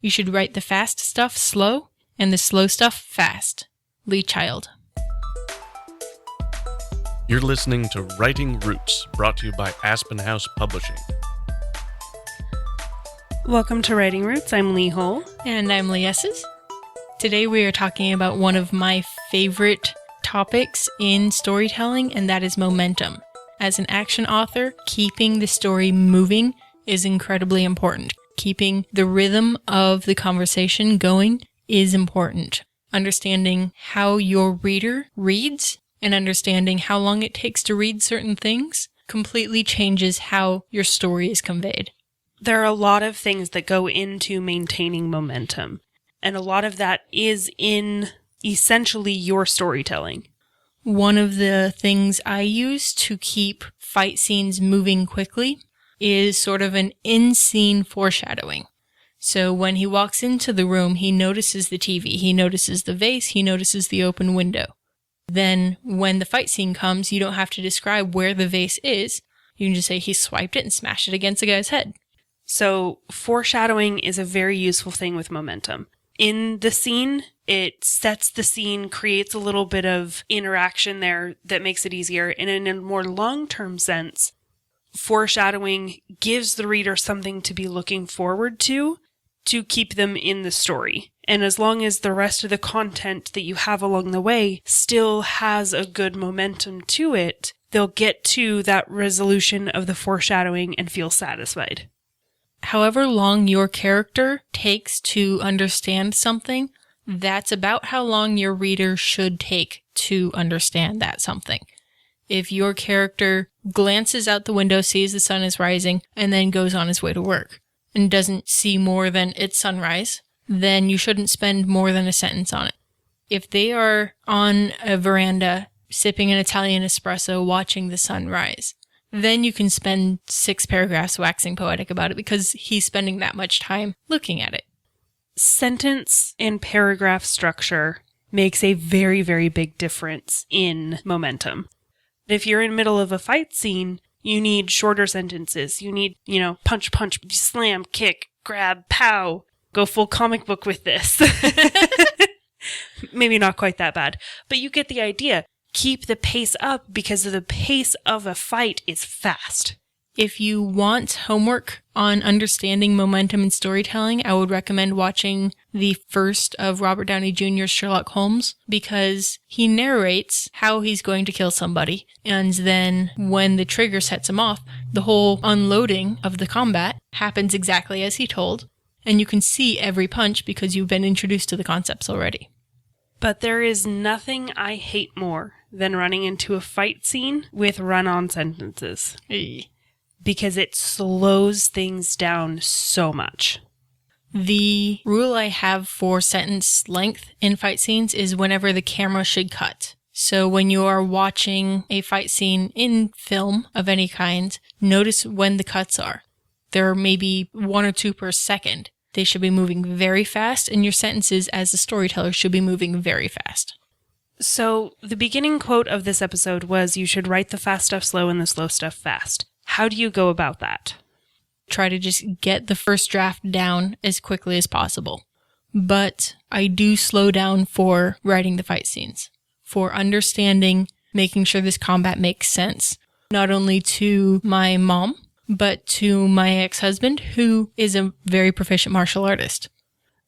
You should write the fast stuff slow and the slow stuff fast. Lee Child. You're listening to Writing Roots, brought to you by Aspen House Publishing. Welcome to Writing Roots. I'm Lee Hull. And I'm Lee Esses. Today we are talking about one of my favorite topics in storytelling, and that is momentum. As an action author, keeping the story moving is incredibly important. Keeping the rhythm of the conversation going is important. Understanding how your reader reads and understanding how long it takes to read certain things completely changes how your story is conveyed. There are a lot of things that go into maintaining momentum, and a lot of that is in essentially your storytelling. One of the things I use to keep fight scenes moving quickly is sort of an in-scene foreshadowing. So when he walks into the room, he notices the TV, he notices the vase, he notices the open window. Then when the fight scene comes, you don't have to describe where the vase is. You can just say he swiped it and smashed it against the guy's head. So foreshadowing is a very useful thing with momentum. In the scene, it sets the scene, creates a little bit of interaction there that makes it easier. And in a more long-term sense, foreshadowing gives the reader something to be looking forward to keep them in the story. And as long as the rest of the content that you have along the way still has a good momentum to it, they'll get to that resolution of the foreshadowing and feel satisfied. However long your character takes to understand something, that's about how long your reader should take to understand that something. If your character glances out the window, sees the sun is rising, and then goes on his way to work, and doesn't see more than it's sunrise, then you shouldn't spend more than a sentence on it. If they are on a veranda, sipping an Italian espresso, watching the sun rise, then you can spend 6 paragraphs waxing poetic about it because he's spending that much time looking at it. Sentence and paragraph structure makes a very, very big difference in momentum. If you're in the middle of a fight scene, you need shorter sentences. You need, punch, punch, slam, kick, grab, pow. Go full comic book with this. Maybe not quite that bad, but you get the idea. Keep the pace up because the pace of a fight is fast. If you want homework on understanding momentum in storytelling, I would recommend watching the first of Robert Downey Jr.'s Sherlock Holmes because he narrates how he's going to kill somebody. And then when the trigger sets him off, the whole unloading of the combat happens exactly as he told. And you can see every punch because you've been introduced to the concepts already. But there is nothing I hate more than running into a fight scene with run-on sentences. Because it slows things down so much. The rule I have for sentence length in fight scenes is whenever the camera should cut. So when you are watching a fight scene in film of any kind, notice when the cuts are. There are maybe 1 or 2 per second. They should be moving very fast, and your sentences as a storyteller should be moving very fast. So the beginning quote of this episode was, you should write the fast stuff slow and the slow stuff fast. How do you go about that? Try to just get the first draft down as quickly as possible. But I do slow down for writing the fight scenes, for understanding, making sure this combat makes sense, not only to my mom, but to my ex-husband, who is a very proficient martial artist.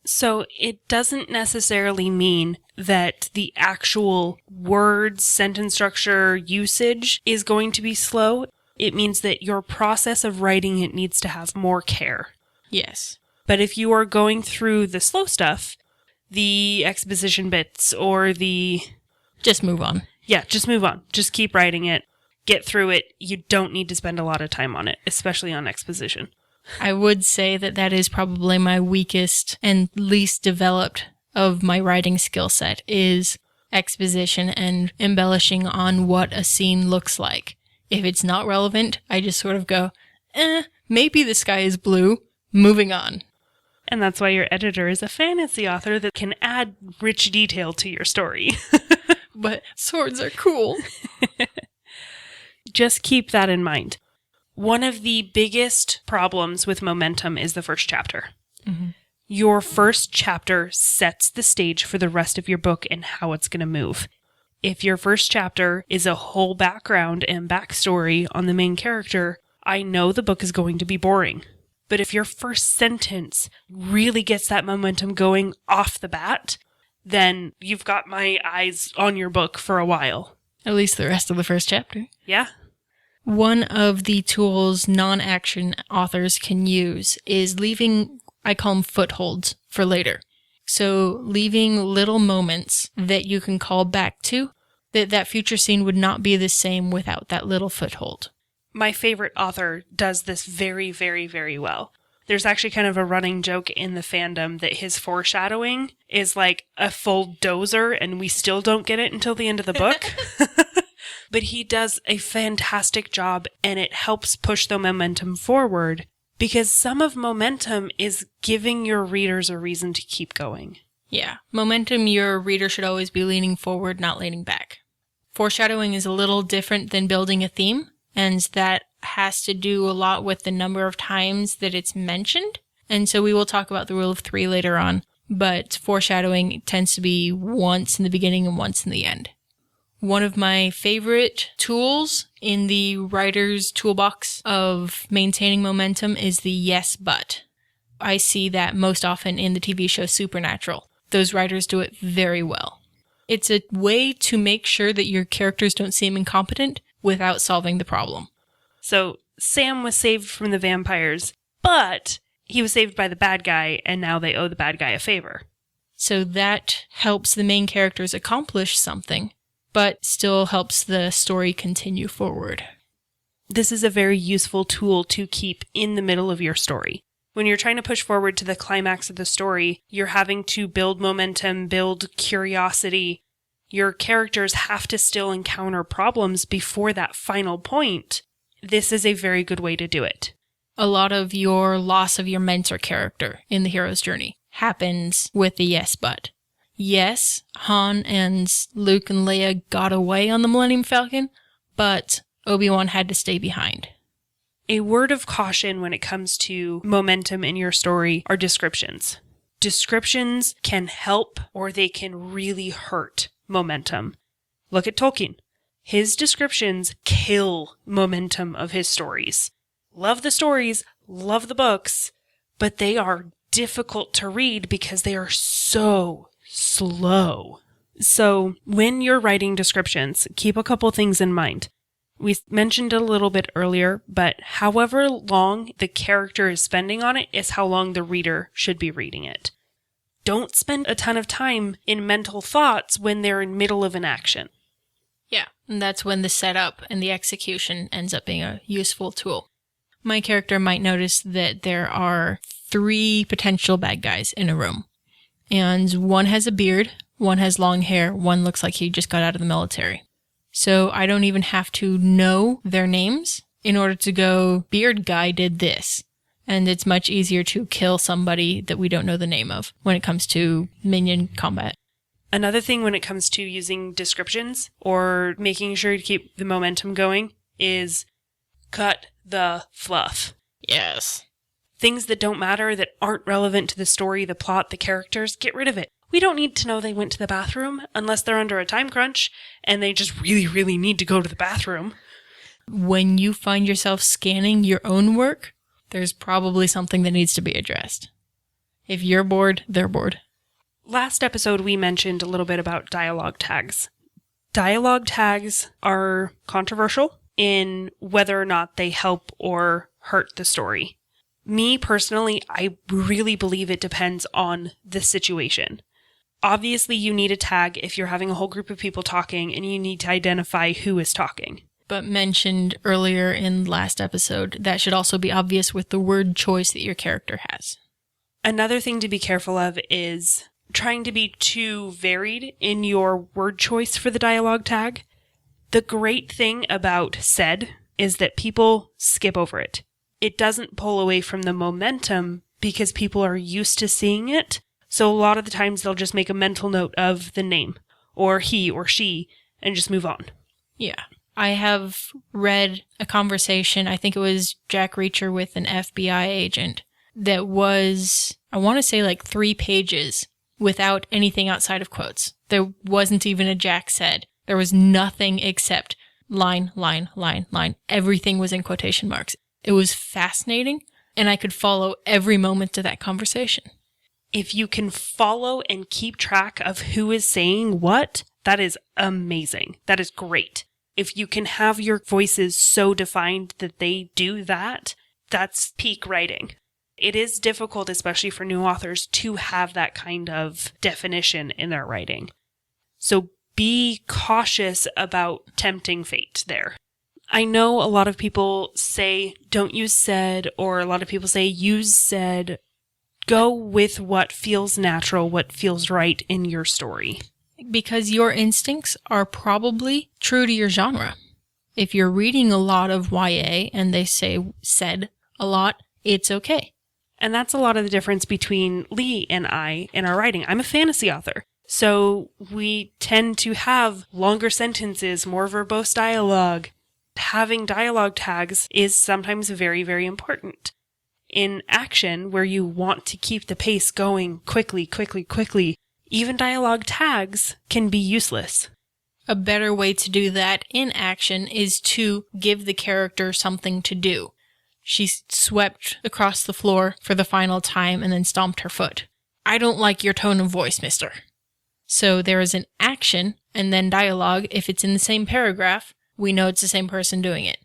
So it doesn't necessarily mean that the actual words, sentence structure, usage is going to be slow. It means that your process of writing it needs to have more care. Yes. But if you are going through the slow stuff, the exposition bits or the... Just move on. Yeah, just move on. Just keep writing it. Get through it. You don't need to spend a lot of time on it, especially on exposition. I would say that is probably my weakest and least developed of my writing skill set is exposition and embellishing on what a scene looks like. If it's not relevant, I just sort of go, maybe the sky is blue, moving on. And that's why your editor is a fantasy author that can add rich detail to your story. But swords are cool. Just keep that in mind. One of the biggest problems with momentum is the first chapter. Mm-hmm. Your first chapter sets the stage for the rest of your book and how it's going to move. If your first chapter is a whole background and backstory on the main character, I know the book is going to be boring. But if your first sentence really gets that momentum going off the bat, then you've got my eyes on your book for a while. At least the rest of the first chapter. Yeah. One of the tools non-action authors can use is leaving, I call them footholds, for later. So leaving little moments that you can call back to, that future scene would not be the same without that little foothold. My favorite author does this very, very, very well. There's actually kind of a running joke in the fandom that his foreshadowing is like a full dozer and we still don't get it until the end of the book. But he does a fantastic job and it helps push the momentum forward because some of momentum is giving your readers a reason to keep going. Yeah. Momentum, your reader should always be leaning forward, not leaning back. Foreshadowing is a little different than building a theme, and that has to do a lot with the number of times that it's mentioned. And so we will talk about the rule of 3 later on, but foreshadowing tends to be once in the beginning and once in the end. One of my favorite tools in the writer's toolbox of maintaining momentum is the yes but. I see that most often in the TV show Supernatural. Those writers do it very well. It's a way to make sure that your characters don't seem incompetent without solving the problem. So Sam was saved from the vampires, but he was saved by the bad guy, and now they owe the bad guy a favor. So that helps the main characters accomplish something, but still helps the story continue forward. This is a very useful tool to keep in the middle of your story. When you're trying to push forward to the climax of the story, you're having to build momentum, build curiosity. Your characters have to still encounter problems before that final point. This is a very good way to do it. A lot of your loss of your mentor character in the hero's journey happens with the yes but. Yes, Han and Luke and Leia got away on the Millennium Falcon, but Obi-Wan had to stay behind. A word of caution when it comes to momentum in your story are descriptions. Descriptions can help or they can really hurt momentum. Look at Tolkien. His descriptions kill momentum of his stories. Love the stories, love the books, but they are difficult to read because they are so slow. So when you're writing descriptions, keep a couple things in mind. We mentioned it a little bit earlier, but however long the character is spending on it is how long the reader should be reading it. Don't spend a ton of time in mental thoughts when they're in middle of an action. Yeah, and that's when the setup and the execution ends up being a useful tool. My character might notice that there are 3 potential bad guys in a room. And one has a beard, one has long hair, one looks like he just got out of the military. So I don't even have to know their names in order to go, beard guy did this. And it's much easier to kill somebody that we don't know the name of when it comes to minion combat. Another thing when it comes to using descriptions or making sure to keep the momentum going is cut the fluff. Yes. Things that don't matter, that aren't relevant to the story, the plot, the characters, get rid of it. We don't need to know they went to the bathroom unless they're under a time crunch and they just really, really need to go to the bathroom. When you find yourself scanning your own work, there's probably something that needs to be addressed. If you're bored, they're bored. Last episode, we mentioned a little bit about dialogue tags. Dialogue tags are controversial in whether or not they help or hurt the story. Me, personally, I really believe it depends on the situation. Obviously, you need a tag if you're having a whole group of people talking and you need to identify who is talking. But mentioned earlier in last episode, that should also be obvious with the word choice that your character has. Another thing to be careful of is trying to be too varied in your word choice for the dialogue tag. The great thing about said is that people skip over it. It doesn't pull away from the momentum because people are used to seeing it. So a lot of the times they'll just make a mental note of the name or he or she and just move on. Yeah. I have read a conversation, I think it was Jack Reacher with an FBI agent, that was, I want to say like 3 pages without anything outside of quotes. There wasn't even a Jack said. There was nothing except line, line, line, line. Everything was in quotation marks. It was fascinating, and I could follow every moment of that conversation. If you can follow and keep track of who is saying what, that is amazing. That is great. If you can have your voices so defined that they do that, that's peak writing. It is difficult, especially for new authors, to have that kind of definition in their writing. So be cautious about tempting fate there. I know a lot of people say, don't use said, or a lot of people say, use said. Go with what feels natural, what feels right in your story. Because your instincts are probably true to your genre. If you're reading a lot of YA and they say said a lot, it's okay. And that's a lot of the difference between Leigh and I in our writing. I'm a fantasy author, so we tend to have longer sentences, more verbose dialogue. Having dialogue tags is sometimes very, very important. In action, where you want to keep the pace going quickly, even dialogue tags can be useless. A better way to do that in action is to give the character something to do. She swept across the floor for the final time and then stomped her foot. I don't like your tone of voice, mister. So there is an action and then dialogue. If it's in the same paragraph, we know it's the same person doing it.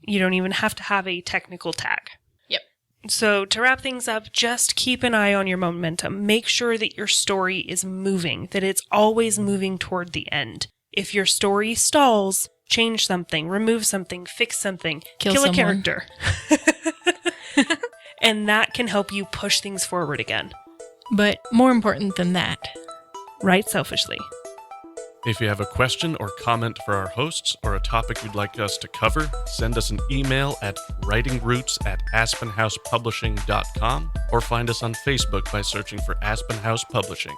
You don't even have to have a technical tag. Yep. So to wrap things up, just keep an eye on your momentum. Make sure that your story is moving, that it's always moving toward the end. If your story stalls, change something, remove something, fix something, kill a character. And that can help you push things forward again. But more important than that, write selfishly. If you have a question or comment for our hosts or a topic you'd like us to cover, send us an email at writingroots@aspenhousepublishing.com or find us on Facebook by searching for Aspen House Publishing.